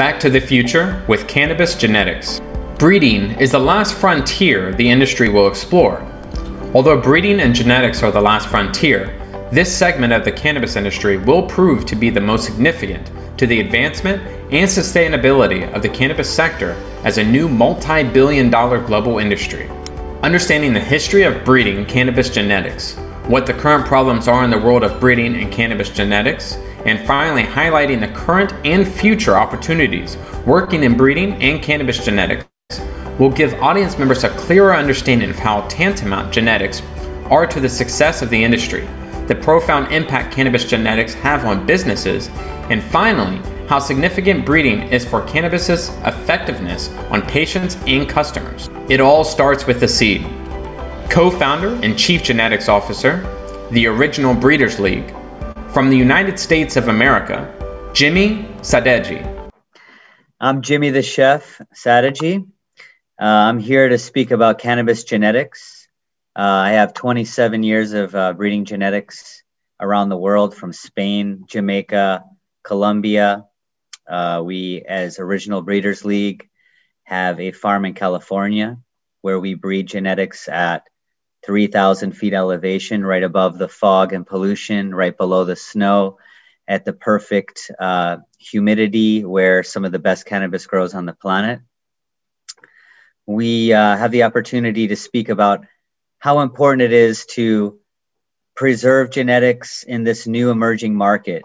Back to the future with cannabis genetics. Breeding is the last frontier the industry will explore. Although breeding and genetics are the last frontier, this segment of the cannabis industry will prove to be the most significant to the advancement and sustainability of the cannabis sector as a new multi-billion-dollar global industry. Understanding the history of breeding cannabis genetics, what the current problems are in the world of breeding and cannabis genetics, and finally highlighting the current and future opportunities working in breeding and cannabis genetics will give audience members a clearer understanding of how tantamount genetics are to the success of the industry, the profound impact cannabis genetics have on businesses, and finally, how significant breeding is for cannabis's effectiveness on patients and customers. It all starts with the seed. Co-founder and Chief Genetics Officer, the original Breeders League, from the United States of America, Jimmy Sadegi. I'm Jimmy the Chef Sadegi. I'm here to speak about cannabis genetics. I have 27 years of breeding genetics around the world, from Spain, Jamaica, Colombia. We, as Original Breeders League, have a farm in California where we breed genetics at 3,000 feet elevation, right above the fog and pollution, right below the snow, at the perfect humidity where some of the best cannabis grows on the planet. We have the opportunity to speak about how important it is to preserve genetics in this new emerging market.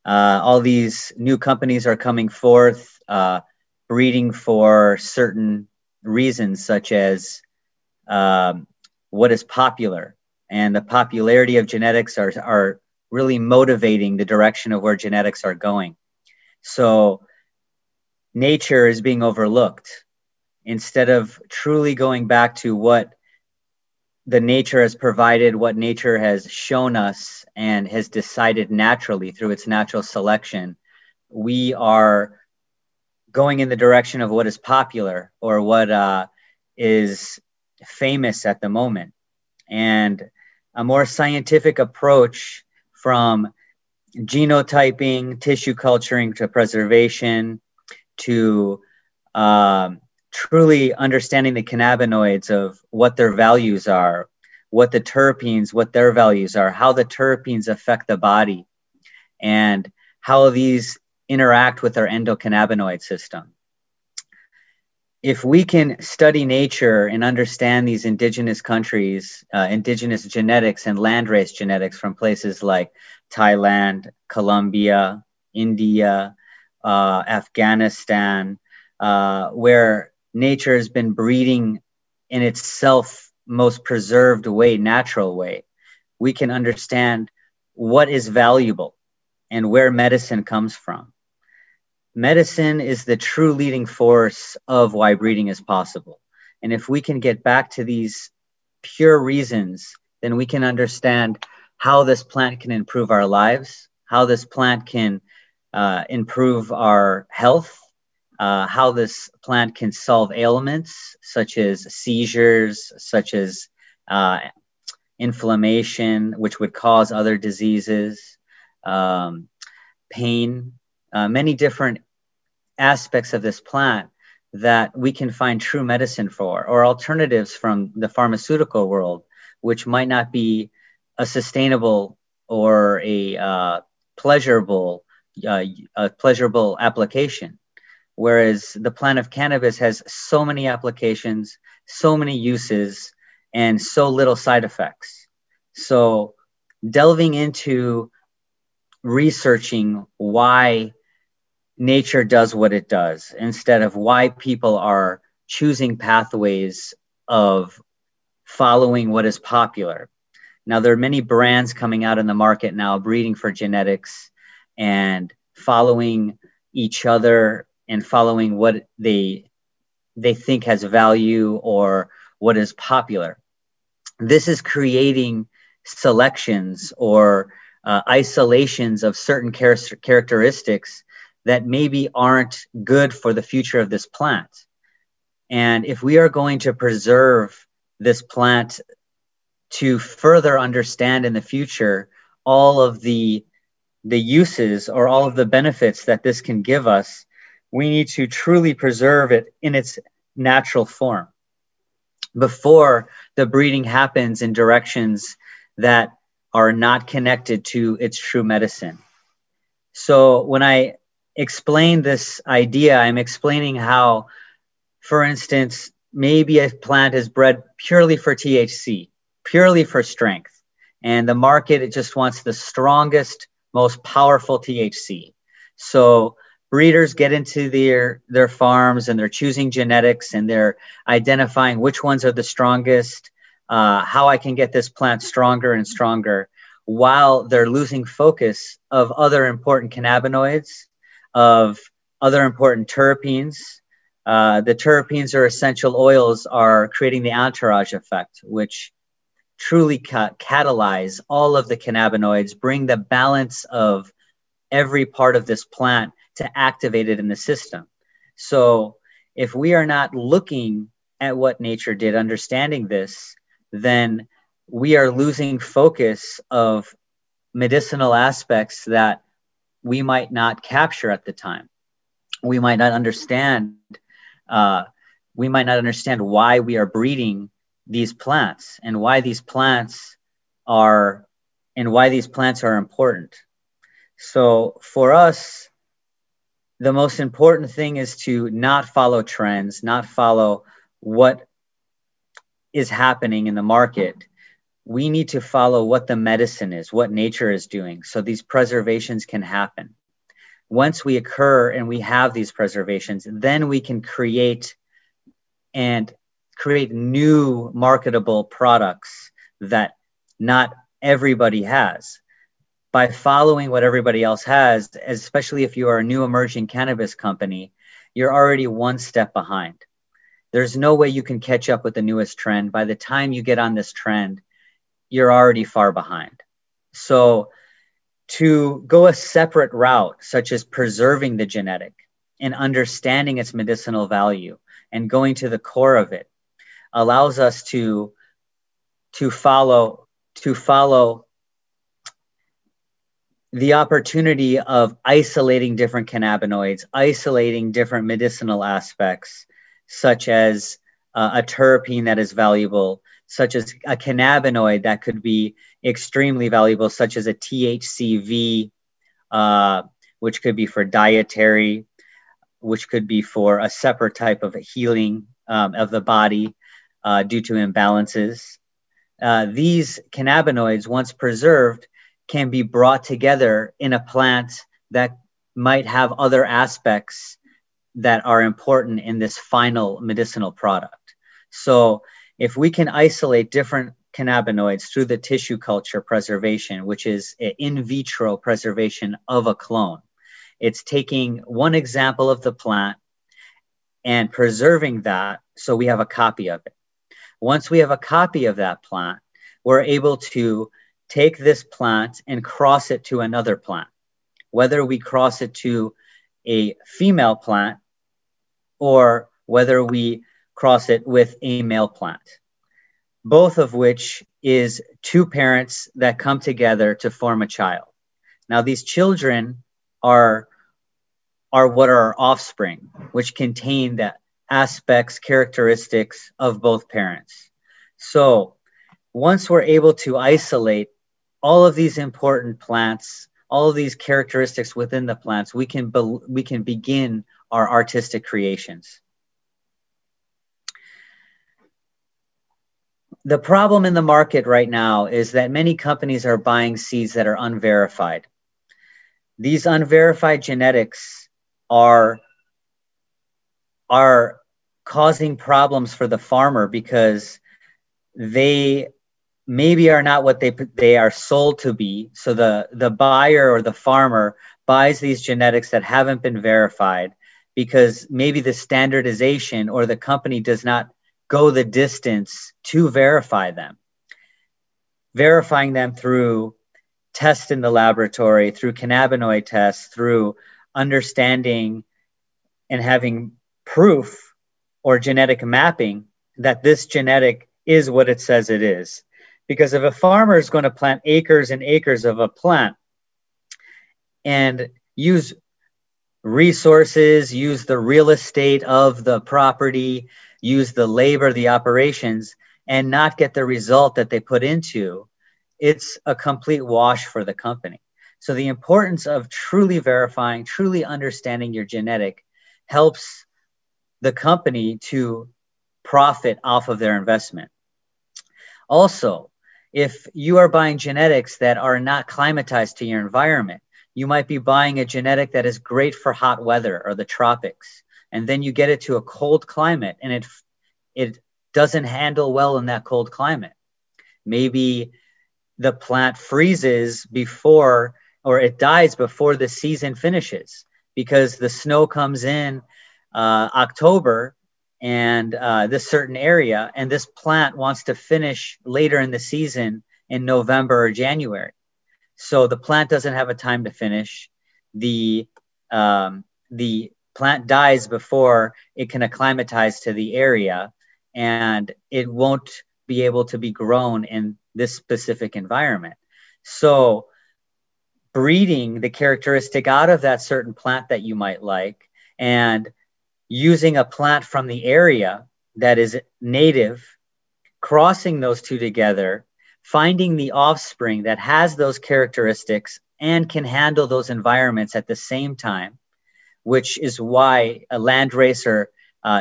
All these new companies are coming forth, breeding for certain reasons, such as what is popular, and the popularity of genetics are really motivating the direction of where genetics are going. So nature is being overlooked instead of truly going back to what the nature has provided, what nature has shown us and has decided naturally through its natural selection. We are going in the direction of what is popular or what is famous at the moment. And a more scientific approach, from genotyping, tissue culturing, to preservation, to truly understanding the cannabinoids of what their values are, what the terpenes, what their values are, how the terpenes affect the body, and how these interact with our endocannabinoid system. If we can study nature and understand these indigenous countries, indigenous genetics and landrace genetics from places like Thailand, Colombia, India, Afghanistan, where nature has been breeding in itself most preserved way, natural way, we can understand what is valuable and where medicine comes from. Medicine is the true leading force of why breeding is possible. And if we can get back to these pure reasons, then we can understand how this plant can improve our lives, how this plant can improve our health, how this plant can solve ailments such as seizures, such as inflammation, which would cause other diseases, pain, many different aspects of this plant that we can find true medicine for, or alternatives from the pharmaceutical world, which might not be a sustainable or a pleasurable application. Whereas the plant of cannabis has so many applications, so many uses, and so little side effects. So delving into researching why nature does what it does, instead of why people are choosing pathways of following what is popular. Now, there are many brands coming out in the market now, breeding for genetics and following each other and following what they think has value or what is popular. This is creating selections or isolations of certain characteristics that maybe aren't good for the future of this plant. And if we are going to preserve this plant to further understand in the future all of the uses or all of the benefits that this can give us, we need to truly preserve it in its natural form before the breeding happens in directions that are not connected to its true medicine. So when I explain this idea, I'm explaining how, for instance, maybe a plant is bred purely for THC, purely for strength, and the market, it just wants the strongest, most powerful THC. So breeders get into their farms and they're choosing genetics and they're identifying which ones are the strongest, how I can get this plant stronger and stronger, while they're losing focus of other important cannabinoids, of other important terpenes. The terpenes or essential oils are creating the entourage effect, which truly catalyze all of the cannabinoids, bring the balance of every part of this plant to activate it in the system. So if we are not looking at what nature did, understanding this, then we are losing focus of medicinal aspects that we might not capture at the time. We might not understand. We might not understand why we are breeding these plants and why these plants are important. So for us, the most important thing is to not follow trends, not follow what is happening in the market. We need to follow what the medicine is, what nature is doing, so these preservations can happen. Once we occur and we have these preservations, then we can create new marketable products that not everybody has. By following what everybody else has, especially if you are a new emerging cannabis company, you're already one step behind. There's no way you can catch up with the newest trend. By the time you get on this trend, you're already far behind. So to go a separate route, such as preserving the genetic and understanding its medicinal value and going to the core of it, allows us to follow the opportunity of isolating different cannabinoids, isolating different medicinal aspects, such as a terpene that is valuable, such as a cannabinoid that could be extremely valuable, such as a THCV, which could be for dietary, which could be for a separate type of healing of the body due to imbalances. These cannabinoids, once preserved, can be brought together in a plant that might have other aspects that are important in this final medicinal product. So if we can isolate different cannabinoids through the tissue culture preservation, which is an in vitro preservation of a clone, it's taking one example of the plant and preserving that so we have a copy of it. Once we have a copy of that plant, we're able to take this plant and cross it to another plant, whether we cross it to a female plant or whether we cross it with a male plant, both of which is two parents that come together to form a child. Now, these children are what are our offspring, which contain the aspects, characteristics of both parents. So once we're able to isolate all of these important plants, all of these characteristics within the plants, we can begin our artistic creations. The problem in the market right now is that many companies are buying seeds that are unverified. These unverified genetics are causing problems for the farmer because they maybe are not what they are sold to be. So the buyer or the farmer buys these genetics that haven't been verified because maybe the standardization or the company does not go the distance to verify them. Verifying them through tests in the laboratory, through cannabinoid tests, through understanding and having proof or genetic mapping that this genetic is what it says it is. Because if a farmer is going to plant acres and acres of a plant and use resources, use the real estate of the property, use the labor, the operations, and not get the result that they put into, it's a complete wash for the company. So the importance of truly verifying, truly understanding your genetic helps the company to profit off of their investment. Also, if you are buying genetics that are not climatized to your environment, you might be buying a genetic that is great for hot weather or the tropics, and then you get it to a cold climate and it doesn't handle well in that cold climate. Maybe the plant freezes before, or it dies before the season finishes because the snow comes in October and this certain area, and this plant wants to finish later in the season in November or January. So the plant doesn't have a time to finish. The plant dies before it can acclimatize to the area, and it won't be able to be grown in this specific environment. So breeding the characteristic out of that certain plant that you might like and using a plant from the area that is native, crossing those two together, finding the offspring that has those characteristics and can handle those environments at the same time, which is why a landrace or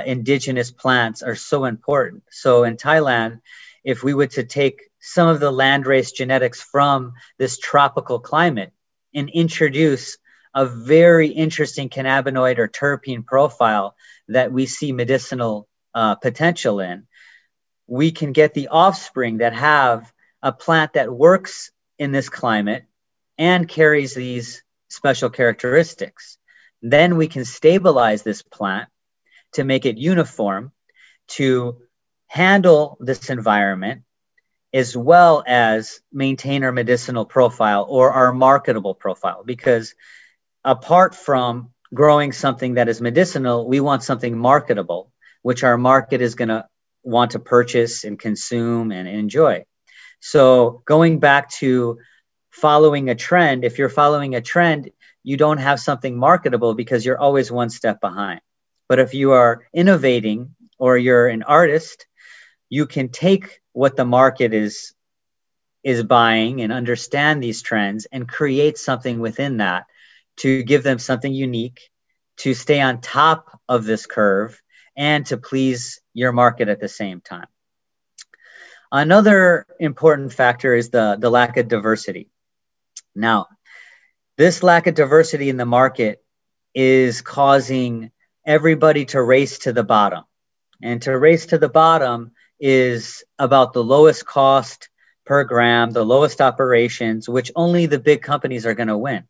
indigenous plants are so important. So in Thailand, if we were to take some of the landrace genetics from this tropical climate and introduce a very interesting cannabinoid or terpene profile that we see medicinal potential in, we can get the offspring that have a plant that works in this climate and carries these special characteristics. Then we can stabilize this plant to make it uniform to handle this environment, as well as maintain our medicinal profile or our marketable profile. Because apart from growing something that is medicinal, we want something marketable, which our market is going to want to purchase and consume and enjoy. So going back to following a trend, if you're following a trend, you don't have something marketable because you're always one step behind. But if you are innovating or you're an artist, you can take what the market is buying and understand these trends and create something within that to give them something unique, to stay on top of this curve, and to please your market at the same time. Another important factor is the lack of diversity. Now, this lack of diversity in the market is causing everybody to race to the bottom. And to race to the bottom is about the lowest cost per gram, the lowest operations, which only the big companies are going to win.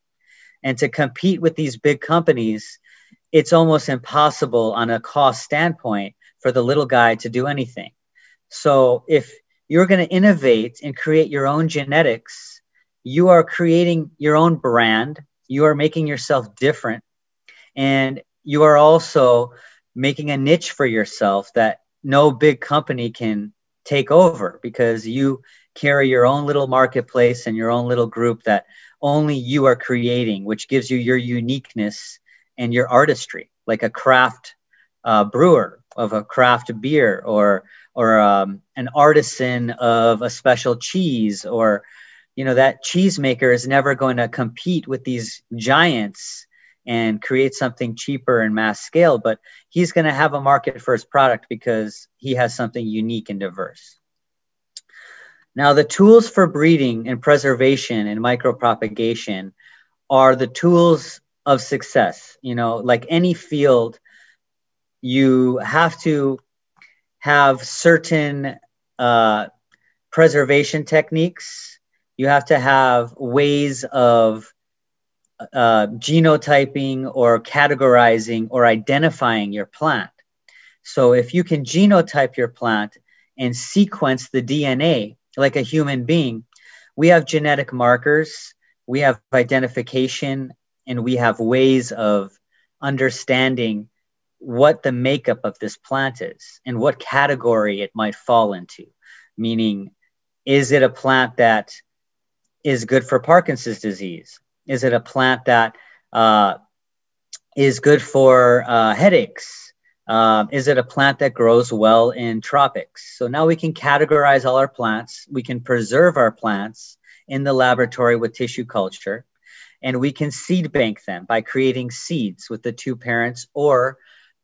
And to compete with these big companies, it's almost impossible on a cost standpoint for the little guy to do anything. So if you're going to innovate and create your own genetics, you are creating your own brand, you are making yourself different, and you are also making a niche for yourself that no big company can take over, because you carry your own little marketplace and your own little group that only you are creating, which gives you your uniqueness and your artistry, like a craft brewer of a craft beer, or an artisan of a special cheese, or that cheesemaker is never going to compete with these giants and create something cheaper and mass scale, but he's going to have a market for his product because he has something unique and diverse. Now, the tools for breeding and preservation and micropropagation are the tools of success. Like any field, you have to have certain preservation techniques. You have to have ways of genotyping or categorizing or identifying your plant. So if you can genotype your plant and sequence the DNA like a human being, we have genetic markers, we have identification, and we have ways of understanding what the makeup of this plant is and what category it might fall into. Meaning, is it a plant that is good for Parkinson's disease? Is it a plant that is good for headaches? Is it a plant that grows well in tropics? So now we can categorize all our plants. We can preserve our plants in the laboratory with tissue culture, and we can seed bank them by creating seeds with the two parents or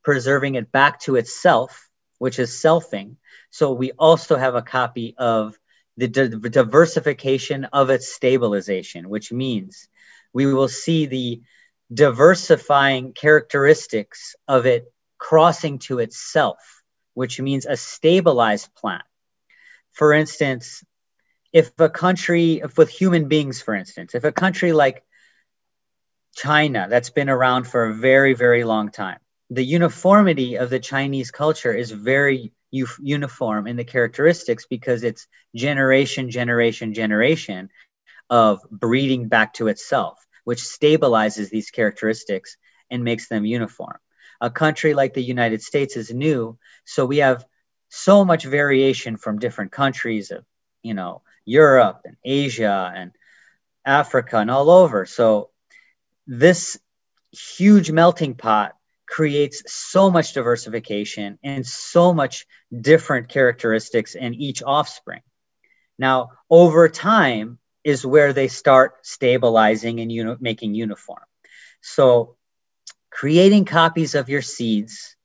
preserving it back to itself, which is selfing. So we also have a copy of the diversification of its stabilization, which means we will see the diversifying characteristics of it crossing to itself, which means a stabilized plant. For instance, if with human beings, for instance, if a country like China that's been around for a very, very long time, the uniformity of the Chinese culture is very uniform in the characteristics because it's generation of breeding back to itself, which stabilizes these characteristics and makes them uniform. A country like the United States is new, so we have so much variation from different countries of, Europe and Asia and Africa and all over. So this huge melting pot creates so much diversification and so much different characteristics in each offspring. Now, over time is where they start stabilizing and making uniform. So creating copies of your seeds,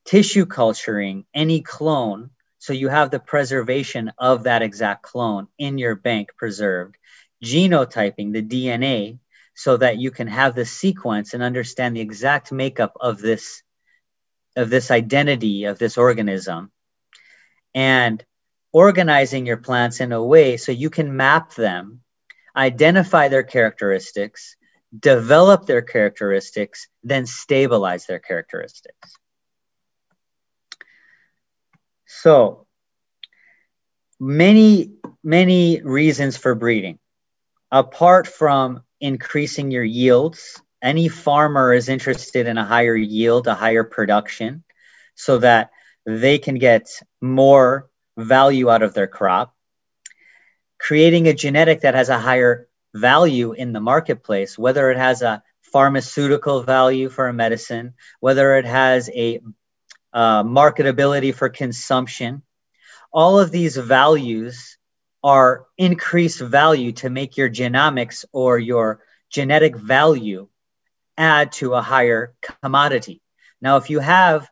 tissue culturing any clone, so you have the preservation of that exact clone in your bank preserved, genotyping the DNA so that you can have the sequence and understand the exact makeup of this identity of this organism, and organizing your plants in a way so you can map them, identify their characteristics, develop their characteristics, then stabilize their characteristics. So many reasons for breeding. Apart from increasing your yields, any farmer is interested in a higher yield, a higher production, so that they can get more value out of their crop. Creating a genetic that has a higher value in the marketplace, whether it has a pharmaceutical value for a medicine, whether it has a marketability for consumption. All of these values are increased value to make your genomics or your genetic value add to a higher commodity. Now, if you have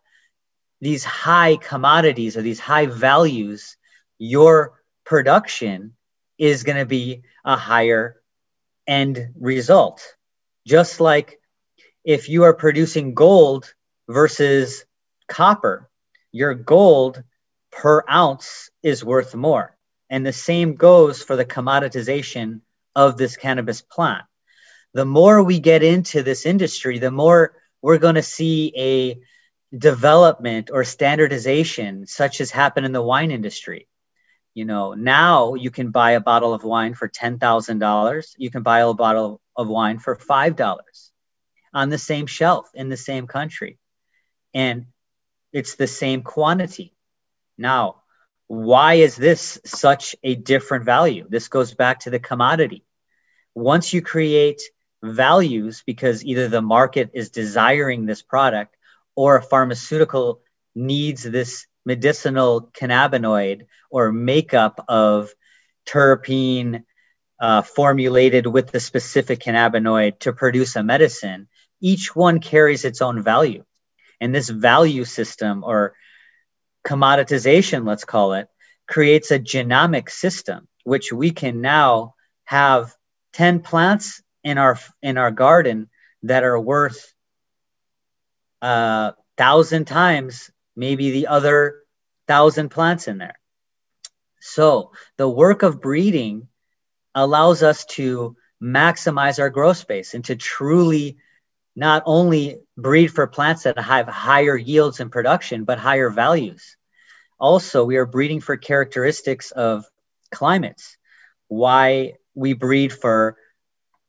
these high commodities or these high values, your production is going to be a higher end result. Just like if you are producing gold versus copper, your gold per ounce is worth more. And the same goes for the commoditization of this cannabis plant. The more we get into this industry, the more we're going to see a development or standardization, such as happened in the wine industry. Now you can buy a bottle of wine for $10,000. You can buy a bottle of wine for $5 on the same shelf in the same country. And it's the same quantity. Now, why is this such a different value? This goes back to the commodity. Once you create values because either the market is desiring this product or a pharmaceutical needs this medicinal cannabinoid or makeup of terpene formulated with the specific cannabinoid to produce a medicine, each one carries its own value. And this value system or commoditization, let's call it, creates a genomic system, which we can now have 10 plants in our garden that are worth 1,000 times maybe the other 1,000 plants in there. So the work of breeding allows us to maximize our growth space and to truly not only breed for plants that have higher yields in production, but higher values. Also, we are breeding for characteristics of climates. Why we breed for,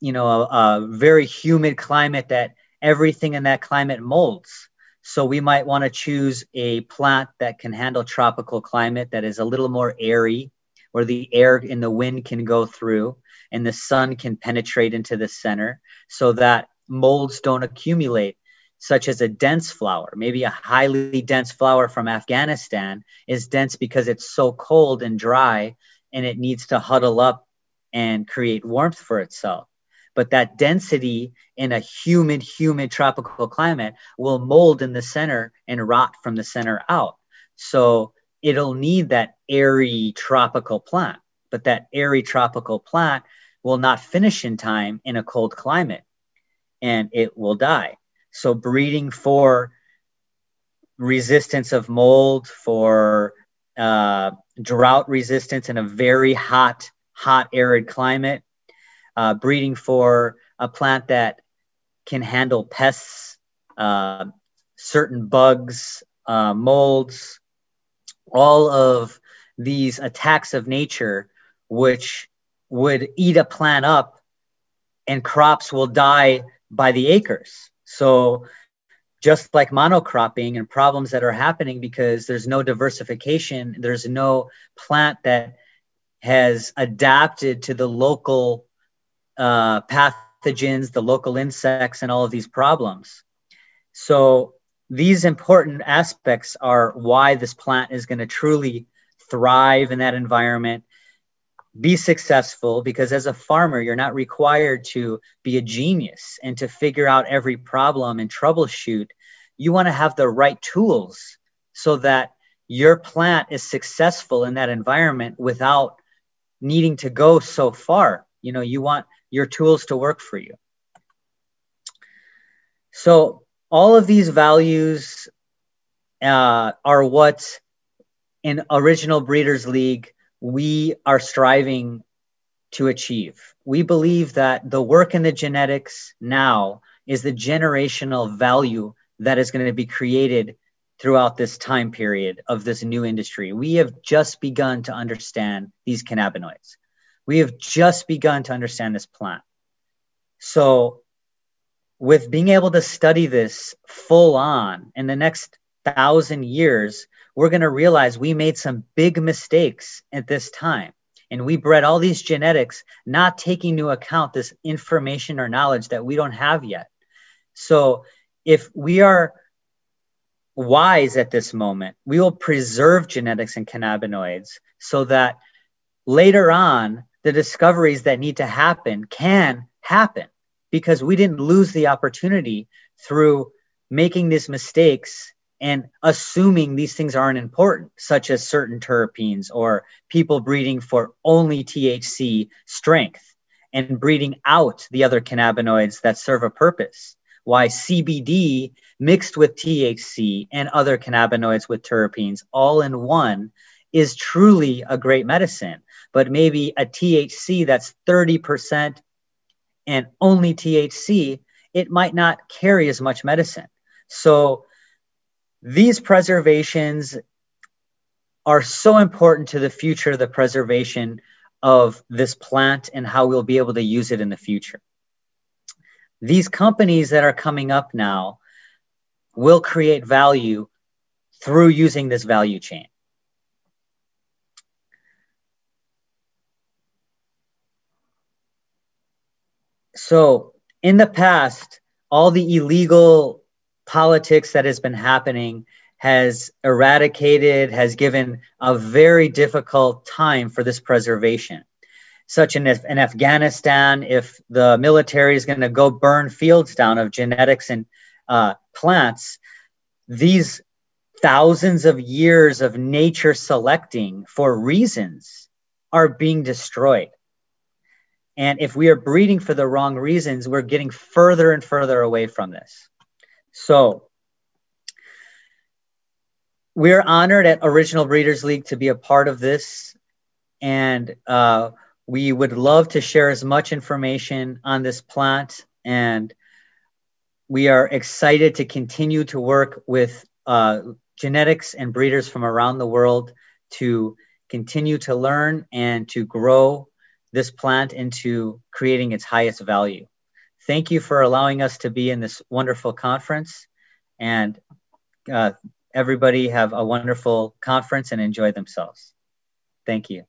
a very humid climate that everything in that climate molds. So we might want to choose a plant that can handle tropical climate that is a little more airy, where the air and the wind can go through and the sun can penetrate into the center so that molds don't accumulate such as a dense flower. Maybe a highly dense flower from Afghanistan is dense because it's so cold and dry and it needs to huddle up and create warmth for itself. But that density in a humid tropical climate will mold in the center and rot from the center out. So it'll need that airy tropical plant, but that airy tropical plant will not finish in time in a cold climate and it will die. So breeding for resistance of mold, for drought resistance in a very hot, arid climate, breeding for a plant that can handle pests, certain bugs, molds, all of these attacks of nature, which would eat a plant up and crops will die by the acres. So just like monocropping and problems that are happening because there's no diversification, there's no plant that has adapted to the local pathogens, the local insects, and all of these problems. So these important aspects are why this plant is going to truly thrive in that environment, be successful, because as a farmer, you're not required to be a genius and to figure out every problem and troubleshoot. You want to have the right tools so that your plant is successful in that environment without needing to go so far. You know, you want your tools to work for you. So all of these values are what in Original Breeders League we are striving to achieve. We believe that the work in the genetics now is the generational value that is going to be created throughout this time period of this new industry. We have just begun to understand these cannabinoids. We have just begun to understand this plant. So with being able to study this full on in the next 1,000 years, we're going to realize we made some big mistakes at this time. And we bred all these genetics, not taking into account this information or knowledge that we don't have yet. So if we are wise at this moment, we will preserve genetics and cannabinoids so that later on, the discoveries that need to happen can happen, because we didn't lose the opportunity through making these mistakes and assuming these things aren't important, such as certain terpenes or people breeding for only THC strength and breeding out the other cannabinoids that serve a purpose. Why CBD mixed with THC and other cannabinoids with terpenes all in one is truly a great medicine. But maybe a THC that's 30% and only THC, it might not carry as much medicine. So these preservations are so important to the future, the preservation of this plant and how we'll be able to use it in the future. These companies that are coming up now will create value through using this value chain. So in the past, all the illegal politics that has been happening has eradicated, has given a very difficult time for this preservation. Such in Afghanistan, if the military is going to go burn fields down of genetics and plants, these thousands of years of nature selecting for reasons are being destroyed. And if we are breeding for the wrong reasons, we're getting further and further away from this. So we're honored at Original Breeders League to be a part of this. And we would love to share as much information on this plant. And we are excited to continue to work with genetics and breeders from around the world to continue to learn and to grow this plant into creating its highest value. Thank you for allowing us to be in this wonderful conference, and everybody have a wonderful conference and enjoy themselves. Thank you.